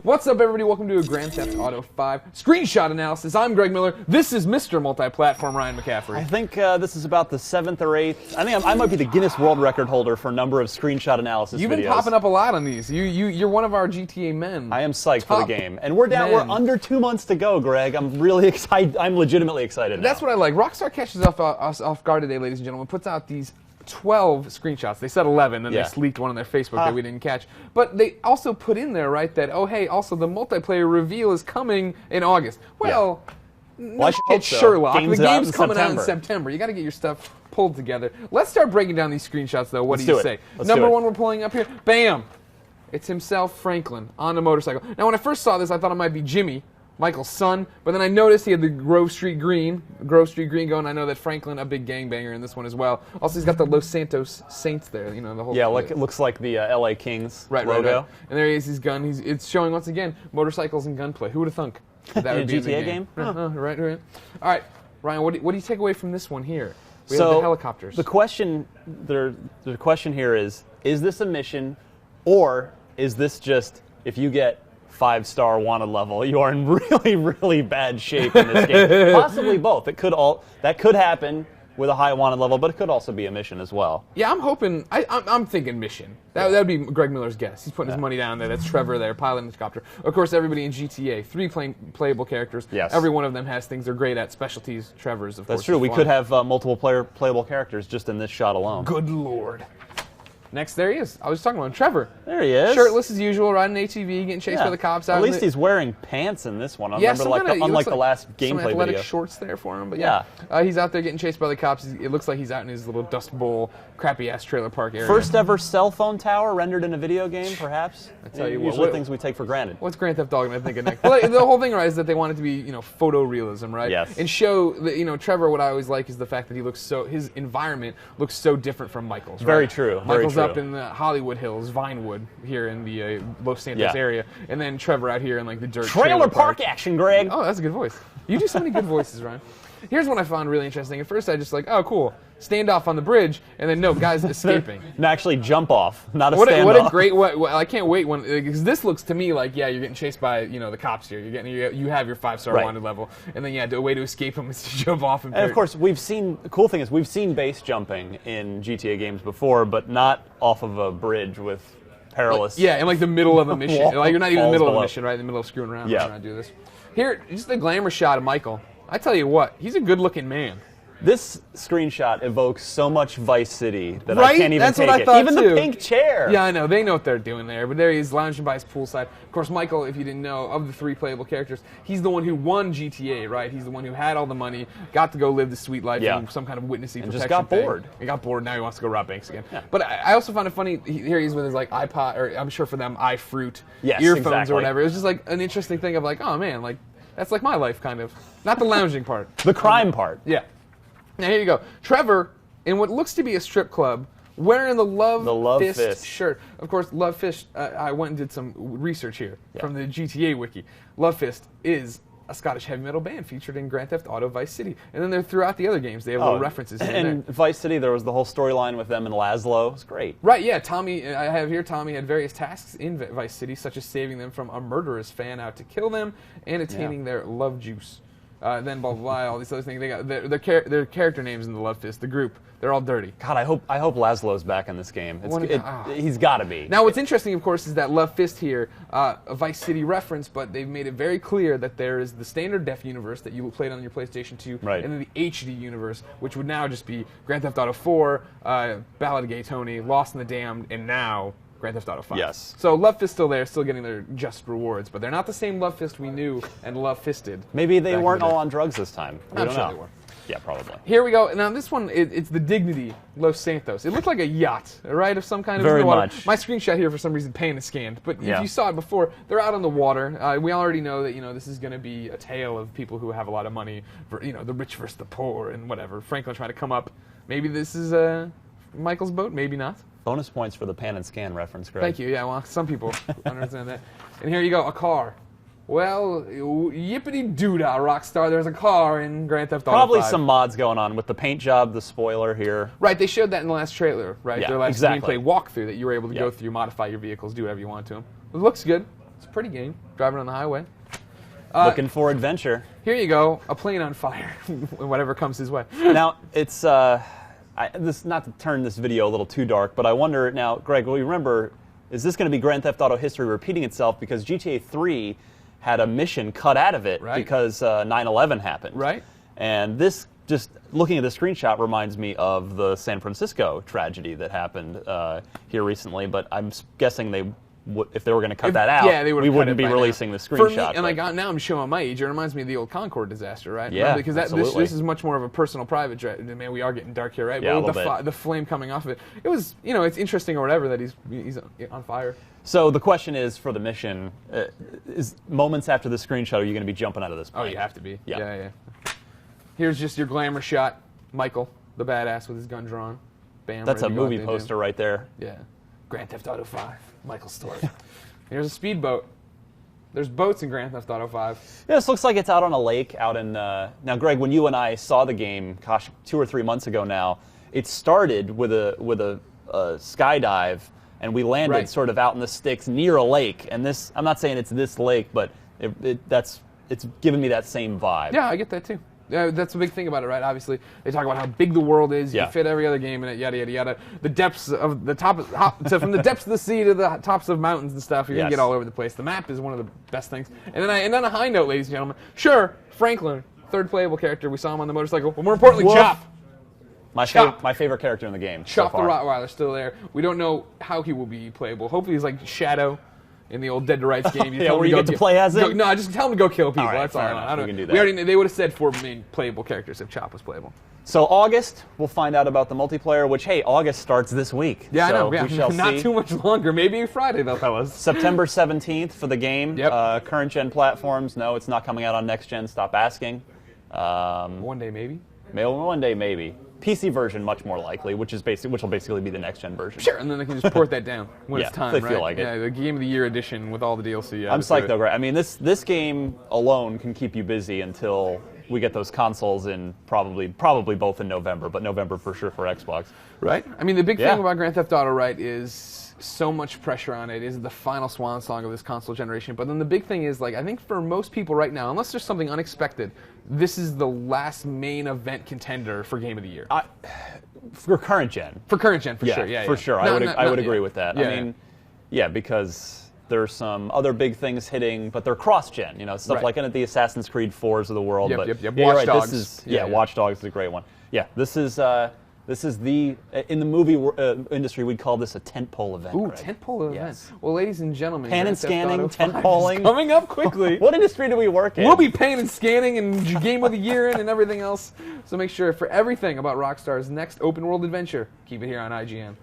What's up, everybody? Welcome to a Grand Theft Auto 5 screenshot analysis. I'm Greg Miller. This is Mr. Multi-Platform Ryan McCaffrey. I think this is about the 7th or 8th. I think I might be the Guinness World Record holder for number of screenshot analysis You've videos. been popping up a lot on these. You're one of our GTA men. I am psyched for the game. And we're down. We're under 2 months to go, Greg. I'm really excited. I'm legitimately excited That's now. what I like. Rockstar catches us off guard today, ladies and gentlemen. Puts out these 12 screenshots. They said 11, then they leaked one on their Facebook that we didn't catch. But they also put in there, right, that, oh, hey, also the multiplayer reveal is coming in August. Well, no shit, Sherlock. The game's coming out in September. You got to get your stuff pulled together. Let's start breaking down these screenshots, though. What do you say? Number one we're pulling up here, bam! It's himself, Franklin, on a motorcycle. Now, when I first saw this, I thought it might be Jimmy, Michael's son, but then I noticed he had the Grove Street Green going. I know that Franklin, a big gangbanger in this one as well. Also, he's got the Los Santos Saints there, you know, the whole... Yeah, like it looks like the LA Kings logo. Right. And there he is, his gun. It's showing, once again, motorcycles and gunplay. Who would have thunk that would be in the GTA game? Right. All right, Ryan, what do you take away from this one here? We have the helicopters. The question here is this a mission, or is this just, if you get 5-star wanted level, you are in really, really bad shape in this game. Possibly both. That could happen with a high wanted level, but it could also be a mission as well. Yeah, I'm hoping. I'm thinking mission. That would be Greg Miller's guess. He's putting his money down there. That's Trevor there, piloting the helicopter. Of course, everybody in GTA, 3 playable characters. Yes. Every one of them has things they're great at. Specialties. Trevor's, of course. That's true. We could have multiple playable characters just in this shot alone. Good lord. Next, there he is. I was talking about him. Trevor. There he is. Shirtless as usual, riding an ATV, getting chased by the cops out. At least he's wearing pants in this one. I remember, unlike the last gameplay some video. athletic shorts there for him, but he's out there getting chased by the cops. It looks like he's out in his little Dust Bowl, crappy-ass trailer park area. First ever cell phone tower rendered in a video game, perhaps? I tell you what. Usually things we take for granted. What's Grand Theft Auto going to think of next? Well, the whole thing, right, is that they want it to be, photorealism, right? Yes. And show that, Trevor, what I always like is the fact that his environment looks so different from Michael's. Right? Very true. Michael's up in the Hollywood Hills, Vinewood, here in the Los Santos area, and then Trevor out here in like the dirt trailer park action, Greg. Oh, that's a good voice. You do so many good voices, Ryan. Here's one I found really interesting. At first, I just like, oh, cool, standoff on the bridge, and then no, guys escaping. And actually jump off, not a standoff. What a great! I can't wait because this looks to me like you're getting chased by the cops here. You have your 5-star wanted level, and then the way to escape them is to jump off and of course, the cool thing is we've seen base jumping in GTA games before, but not off of a bridge with perilous. In like the middle of a mission. Like you're not even in the middle of a mission, right? In the middle of screwing around. Yeah. Trying to do this. Here, just the glamour shot of Michael. I tell you what, he's a good-looking man. This screenshot evokes so much Vice City that right? I can't even That's take what I it. thought Even too. the pink chair. Yeah, I know. They know what they're doing there. But there he is, lounging by his poolside. Of course, Michael, if you didn't know, of the 3 playable characters, he's the one who won GTA, right? He's the one who had all the money, got to go live the sweet life in some kind of witnessing protection just got bored. He got bored. Now he wants to go rob banks again. Yeah. But I also found it funny. Here he is with his iPod, or I'm sure for them, iFruit earphones or whatever. It was just like an interesting thing of like, oh man, like that's like my life kind of. Not the lounging part. The crime part. Yeah. Now here you go. Trevor, in what looks to be a strip club, wearing the Love Fist shirt. Of course, Love Fist, I went and did some research here from the GTA wiki. Love Fist is a Scottish heavy metal band featured in Grand Theft Auto Vice City. And then they're throughout the other games. They have little references here and there. Vice City, there was the whole storyline with them and Laszlo. It was great. Right, yeah. Tommy had various tasks in Vice City, such as saving them from a murderous fan out to kill them and attaining their love juice. Then blah, blah, blah, all these other things. They got their character names in the Love Fist, the group. They're all dirty. God, I hope Laszlo's back in this game. He's got to be. Now, what's interesting, of course, is that Love Fist here, a Vice City reference, but they've made it very clear that there is the standard def universe that you played on your PlayStation 2, and then the HD universe, which would now just be Grand Theft Auto 4, Ballad of Gay Tony, Lost in the Damned, and now Grand Theft Auto 5. Yes. So Love Fist still there, still getting their just rewards, but they're not the same Love Fist we knew and Love Fisted. Maybe they weren't all on drugs this time. I'm sure they were. Yeah, probably. Here we go. Now this one, it's the Dignity Los Santos. It looked like a yacht, right, of some kind. Very much. My screenshot here, for some reason, pan is scanned. But if you saw it before, they're out on the water. We already know that this is going to be a tale of people who have a lot of money, the rich versus the poor and whatever. Franklin trying to come up. Maybe this is Michael's boat. Maybe not. Bonus points for the pan and scan reference, Greg. Thank you. Yeah, well, some people understand that. And here you go, a car. Well, yippity-doo-dah, Rockstar. There's a car in Grand Theft Auto 5. Probably some mods going on with the paint job, the spoiler here. Right, they showed that in the last trailer, right? Yeah, Their last exactly. gameplay walkthrough that you were able to go through, modify your vehicles, do whatever you want to them. It looks good. It's a pretty game. Driving on the highway. Looking for adventure. Here you go, a plane on fire, whatever comes his way. Now, it's this not to turn this video a little too dark, but I wonder now, Greg, will you remember, is this going to be Grand Theft Auto history repeating itself because GTA 3 had a mission cut out of it because 9/11 happened. Right. And this, just looking at the screenshot, reminds me of the San Francisco tragedy that happened here recently, but I'm guessing if they were going to cut that out, we wouldn't be releasing the screenshot. For me, and now I'm showing my age. It reminds me of the old Concorde disaster, right? Yeah, because this is much more of a personal, private. Man, we are getting dark here, right? Yeah, but the flame coming off of it. It was, it's interesting or whatever that he's on fire. So the question is, for the mission, is moments after the screenshot, are you going to be jumping out of this plane? Oh, you have to be. Yeah. Yeah. Here's just your glamour shot, Michael, the badass with his gun drawn. Bam. That's a movie poster right there. Yeah. Grand Theft Auto 5, Michael Story. Here's a speedboat. There's boats in Grand Theft Auto 5. Yeah, this looks like it's out on a lake out in... now, Greg, when you and I saw the game, 2 or 3 months ago now, it started with a skydive, and we landed sort of out in the sticks near a lake. And this, I'm not saying it's this lake, but it's giving me that same vibe. Yeah, I get that too. Yeah, that's the big thing about it, right? Obviously, they talk about how big the world is. You can fit every other game in it, yada, yada, yada. The depths of the so from the depths of the sea to the tops of mountains and stuff, you're going to get all over the place. The map is one of the best things. And then on a high note, ladies and gentlemen, sure, Franklin, third playable character, we saw him on the motorcycle, but more importantly, Chop. My favorite character in the game. Chop the Rottweiler's still there. We don't know how he will be playable. Hopefully he's like Shadow in the old Dead to Rights game. Where you get to play as him? No, just tell him to go kill people. That's all I want. We can do that. They would have said 4 main playable characters if Chop was playable. So August, we'll find out about the multiplayer, which, hey, August starts this week. Yeah, so I know. Yeah. We shall Not too much longer. Maybe Friday, though, fellas. September 17th for the game. Yep. Current-gen platforms. No, it's not coming out on next-gen. Stop asking. One day, maybe. One day, maybe. PC version, much more likely, which will basically be the next-gen version. Sure, and then they can just port that down when it's time, if they feel like it. Yeah, the Game of the Year edition with all the DLC. I'm psyched, though, right? I mean, this game alone can keep you busy until we get those consoles in probably both in November, but November for sure for Xbox. Right? I mean, the big thing about Grand Theft Auto, right, is so much pressure on it. Is the final swan song of this console generation. But then the big thing is, like, I think for most people right now, unless there's something unexpected, this is the last main event contender for Game of the Year. For current gen. For current gen, for sure. Yeah, for sure. I would agree with that. I mean, because there's some other big things hitting, but they're cross-gen. Stuff like the Assassin's Creed 4s of the world. Yep. Watch Dogs. Watch Dogs is a great one. Yeah, this is in the movie industry, we'd call this a tentpole event. Ooh, Greg. tentpole event. Yes. Well, ladies and gentlemen, pan and scanning, tentpoling, coming up quickly. What industry do we work in? We'll be pan and scanning and Game of the Year and everything else. So make sure for everything about Rockstar's next open world adventure, keep it here on IGN.